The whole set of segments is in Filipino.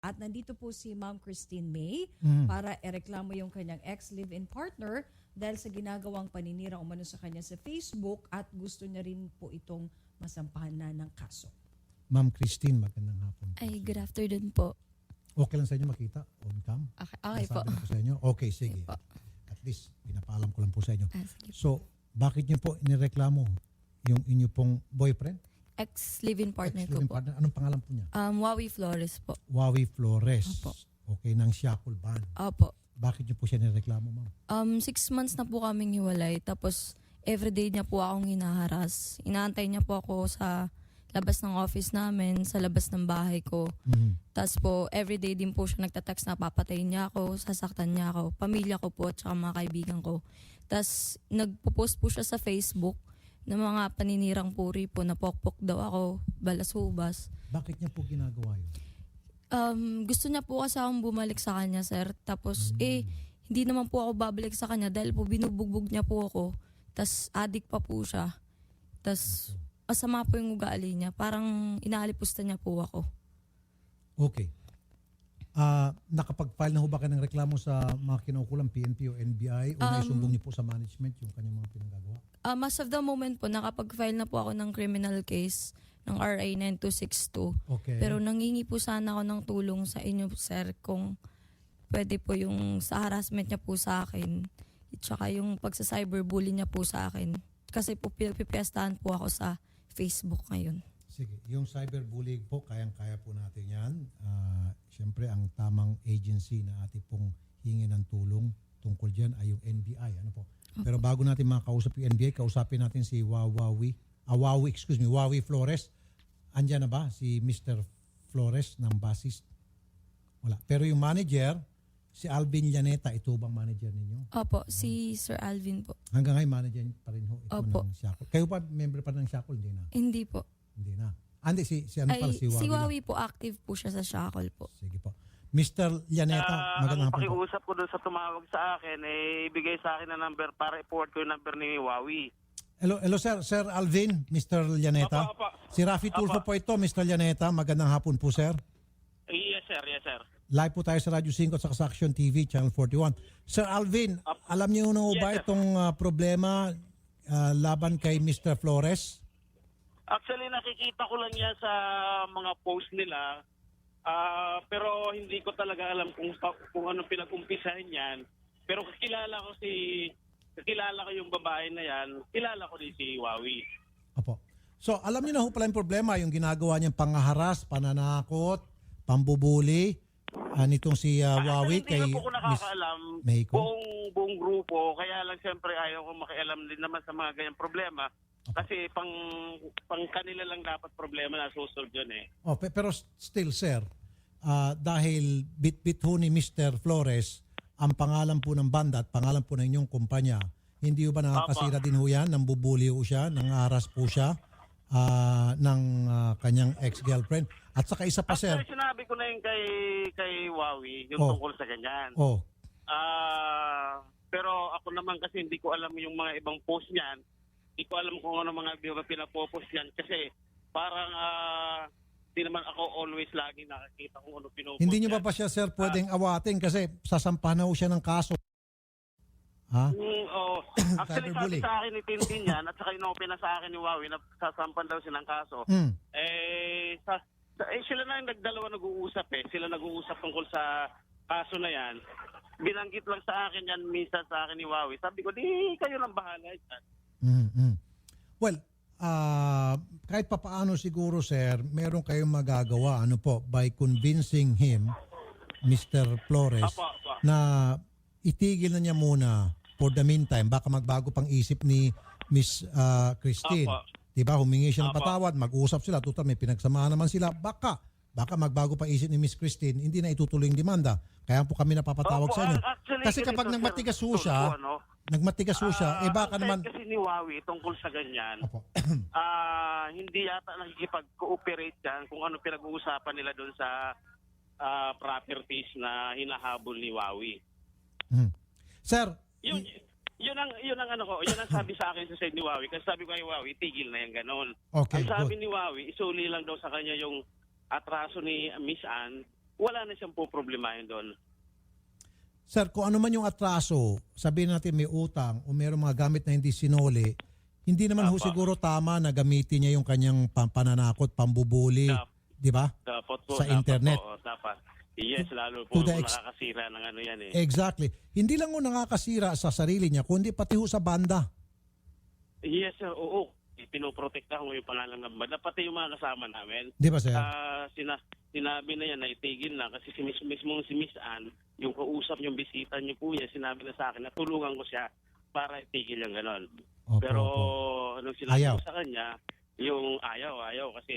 At nandito po si Ma'am Christine May para ereklamo yung kanyang ex-live-in partner dahil sa ginagawang paninira umano sa kanya sa Facebook at gusto niya rin po itong masampahan na ng kaso. Ma'am Christine, magandang hapon. Ay, good afternoon po. Okay lang sa inyo makita on cam? Okay po. Nasabi na po sa inyo? Okay, sige. Okay po. At least, pinapaalam ko lang po sa inyo. Sige. So, bakit niyo po inireklamo yung inyo pong boyfriend? Ex-live-in partner ko Ex-living po. partner? Anong pangalan po niya? Wawi Flores po. Wawi Flores. Opo. Okay, ng Shackle Band. Opo. Bakit niyo po siya nireklamo, ma'am? 6 months na po kaming hiwalay. Tapos, everyday niya po akong hinaharas. Inaantay niya po ako sa labas ng office namin, sa labas ng bahay ko. Tapos po, everyday din po siya nagtatext na papatayin niya ako, sasaktan niya ako, pamilya ko po at saka mga kaibigan ko. Tapos, nagpo-post po siya sa Facebook ng mga paninirang puri po na pokpok daw ako, balasubas. Bakit niya po ginagawa yun? Gusto niya po kasi akong bumalik sa kanya, sir. Tapos, hindi naman po ako babalik sa kanya dahil po binubugbog niya po ako. Tapos, addict pa po siya. Tapos, masama po yung ugali niya. Parang inaalipusta niya po ako. Okay. Nakapag-file na ho ba kayo ng reklamo sa mga kinaukulang PNP o NBI o naisumbong niyo po sa management yung kanyang mga pinagagawa? As of the moment po, nakapag-file na po ako ng criminal case ng RA 9262. Okay. Pero nangingi po sana ako ng tulong sa inyo, sir, kung pwede po yung sa harassment niya po sa akin at saka yung pagsa-cyberbully niya po sa akin. Kasi po pipiestahan po ako sa Facebook ngayon. Sige, yung cyberbullying po, kayang-kaya po natin yan. Siyempre, ang tamang agency na ating pong hingi ng tulong tungkol dyan ay yung NBI. Ano po? Pero bago natin makausap yung NBI, kausapin natin si Wawi Flores. Andyan na ba si Mr. Flores ng Basis? Wala. Pero yung manager, si Alvin Llaneta, ito bang manager ninyo? Opo, si Sir Alvin po. Hanggang ngayon, manager pa rin ho ito Opo. ng Shackle. Kayo pa, member pa ng Shackle? Hindi na. Hindi po. Hindi na. Andi, si ano pala, si Wawi. Si lang. Wawi po, active po siya sa Shackle po. Sige po. Mr. Llaneta, magandang Ang hapon po. pakiusap ko doon sa tumawag sa akin, ibigay sa akin na number para i-forward ko yung number ni Wawi. Hello sir. Sir Alvin, Mr. Llaneta. Opo. Si Rafi Tulfo po ito, Mr. Llaneta. Magandang hapon po, sir. Yes, sir. Yes, sir. Live po tayo sa Radyo 5 at sa Action TV, Channel 41. Sir Alvin, alam niyo na ba Yes, sir. itong problema laban kay Mr. Flores? Actually, nakikita ko lang yan sa mga post nila. Pero hindi ko talaga alam kung ano pinag-umpisahan yan. Pero kakilala ko yung babae na yan. Kilala ko din si Wawi. Opo. So, alam niyo na ho pala yung problema, yung ginagawa niyang pangaharas, pananakot, pambubuli, nitong si Wawi kay Hindi na po ko Miss nakakaalam Meiko? buong grupo. Kaya lang siyempre ayaw ko makialam din naman sa mga ganyang problema. Kasi pang kanila lang dapat problema na susunod yun eh. Oh, pero still, sir, dahil bit-bit ho ni Mr. Flores ang pangalan po ng banda at pangalan po ng inyong kumpanya, hindi ho ba nakakasira din ho yan? Nambubuli ho siya, nangaras po siya ng kanyang ex-girlfriend. At saka isa pa, sir. Actually, sinabi ko na yun kay Wawi, yung tungkol sa ganyan. Oh, Pero ako naman kasi hindi ko alam yung mga ibang post niyan. Hindi ko alam kung ano mga pinapopost niyan. Kasi parang hindi naman ako always lagi nakakita kung ano pinopost hindi nyo niyan. ba siya, sir, pwedeng awatin kasi sasampahan na ho siya ng kaso? Ha? Actually, sabi Cyberbullying. sa akin ni Tintin yan at saka inopen na sa akin ni Wawi na sasampan daw silang kaso. Sila na yung nagdalawa nag-uusap eh. Sila nag-uusap tungkol sa kaso na yan. Binanggit lang sa akin yan minsan sa akin ni Wawi. Sabi ko, di kayo lang bahala dyan. Well, kahit papaano siguro, sir, meron kayong magagawa by convincing him, Mr. Flores, Apo. na itigil na niya muna for the meantime. Baka magbago pang isip ni Miss Christine. Apo. Diba, humingi siya ng Apo. patawad, mag-usap sila, total may pinagsamahan naman sila. Baka magbago pa isip ni Miss Christine, hindi na itutuloy yung demanda. Kaya po kami napapatawag Opo, sa inyo. actually, Kasi kapag ganito, nagmatigas sir, ho siya, baka ang naman... side kasi ni Wawi tungkol sa ganyan, Opo. hindi yata nakikipag-cooperate yan kung ano pinag-uusapan nila doon sa properties na hinahabol ni Wawi. Sir, Yun ang sabi sa akin sa side ni Wawi. Kasi sabi ko kay Wawi, tigil na yan ganon. Okay, Ang sabi good. ni Wawi, isuli lang daw sa kanya yung atraso ni Miss Ann. wala na siyang po problemahin doon. Sir, kung ano man yung atraso, sabihin natin may utang o mayroong mga gamit na hindi sinoli, hindi naman ho Apa. siguro tama na gamitin niya yung kanyang pananakot, pambubuli, di ba? Dapat po, Sa dapat internet. Po, dapat. Yes, lalo To po the kung ex- nakakasira ng ano yan eh. Exactly. Hindi lang ho nakakasira sa sarili niya, kundi pati ho sa banda. Yes, sir. Oo. Pinoprotektahan ko yung pangalan ng banda. Pati yung mga kasama namin. Di ba, sir? Sinabi na yan na itigil na kasi mismong si Miss Ann, yung kausap yung bisita niyo po yan, sinabi na sa akin na tulungan ko siya para itigil yung ganon. Opo, Pero opo. nung sinabi Ayaw. ko sa kanya, yung ayaw kasi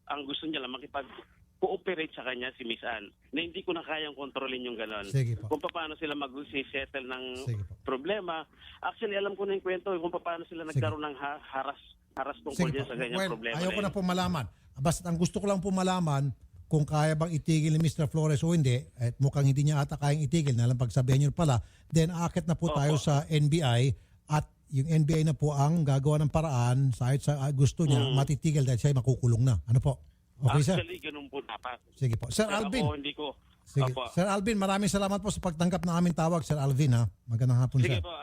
ang gusto niya lang makipag-cooperate sa kanya si Miss Ann na hindi ko na kayang kontrolin yung ganon. Sige po. Kung paano sila mag-settle ng Sige po. problema. Actually, alam ko na yung kwento kung paano sila nagkaroon ng haras tungkol Sige dyan po. sa ganyan Well, problema. ayaw ko na na yun. po malaman. Basta ang gusto ko lang po malaman kung kaya bang itigil ni Mr. Flores o hindi, at mukhang hindi niya ata kayang itigil, na lang pagsabihan niyo pala, then aakit na po Opo. tayo sa NBI at yung NBI na po ang gagawa ng paraan sa gusto niya, matitigil dahil siya ay makukulong na. Ano po? Okay, sir? Actually, ganun po dapat. Sige po. Sir Pero Alvin. ako, hindi ko. Sige. Opo. Sir Alvin, maraming salamat po sa pagtanggap ng aming tawag, Sir Alvin, ha? Magandang hapon, Sige sir. po,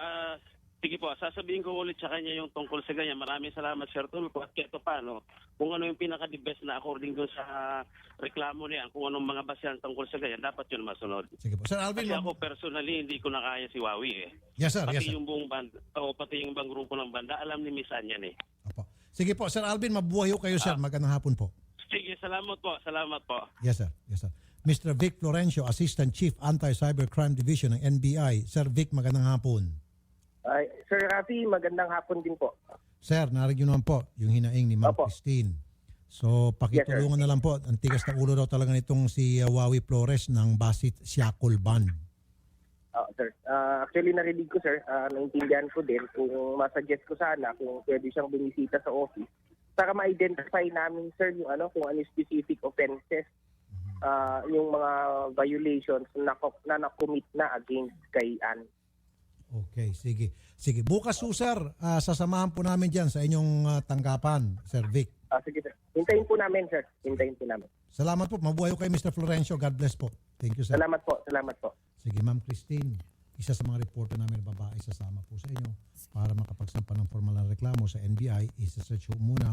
sige po, sasabihin ko ulit sa kanya yung tungkol sa ganyan. Maraming salamat, Sir Tulfo. At kahit paano, kung ano yung pinaka-the best na according doon sa reklamo niya, kung anong mga basehan tungkol sa ganyan, dapat yun masunod. Sige po. Sir Alvin, Kasi ako personally, hindi ko na kaya si Wawi eh. yes, sir. Pati Yes, sir. yung buong banda, pati yung ibang grupo ng banda, alam ni Miss Ann yan eh. Opo. Sige po, Sir Alvin, mabuhay ho kayo, sir. Magandang hapon po. Sige, salamat po, salamat po. Yes, sir. Yes, sir. Mr. Vic Florencio, Assistant Chief Anti-Cybercrime Division ng NBI. Sir Vic, magandang hapon. Sir Rafi, magandang hapon din po. Sir, narinig naman po yung hinaing ni Ma'am Opo. Christine. So, pakitulungan na lang po. Ang tigas na ulo daw talaga nitong si Wawi Flores ng Basit Siakol Band. Sir, actually narinig ko sir, naintindihan ko din kung masuggest ko sana kung pwede siyang bumisita sa office para ma-identify namin sir yung kung ano yung specific offenses, yung mga violations na na-commit na against kay Ann. Okay, sige. Sige, bukas po, sir, sasamahan po namin dyan sa inyong tanggapan, Sir Vic. Sige sir, hintayin po namin sir, hintayin po namin. Salamat po. Mabuhay ko kay Mr. Florencio. God bless po. Thank you, sir. Salamat po, salamat po. Sige, Ma'am Christine. Isa sa mga reporter namin na babae sasama po sa inyo para makapagsampa ng formal na reklamo sa NBI. Isa-search po muna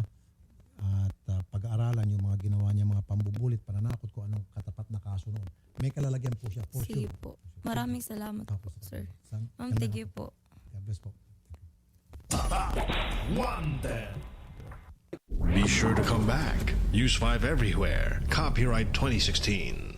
at pag-aaralan yung mga ginawa niya, mga pambubulit, pananakot, kung anong katapat na kaso noon. May kalalagyan po siya. For Sige sure. po. Maraming salamat Opo, po, sir. San- Ma'am, ganda thank na you po. God bless po. Wanted. Be sure to come back. Use 5 everywhere. Copyright 2016.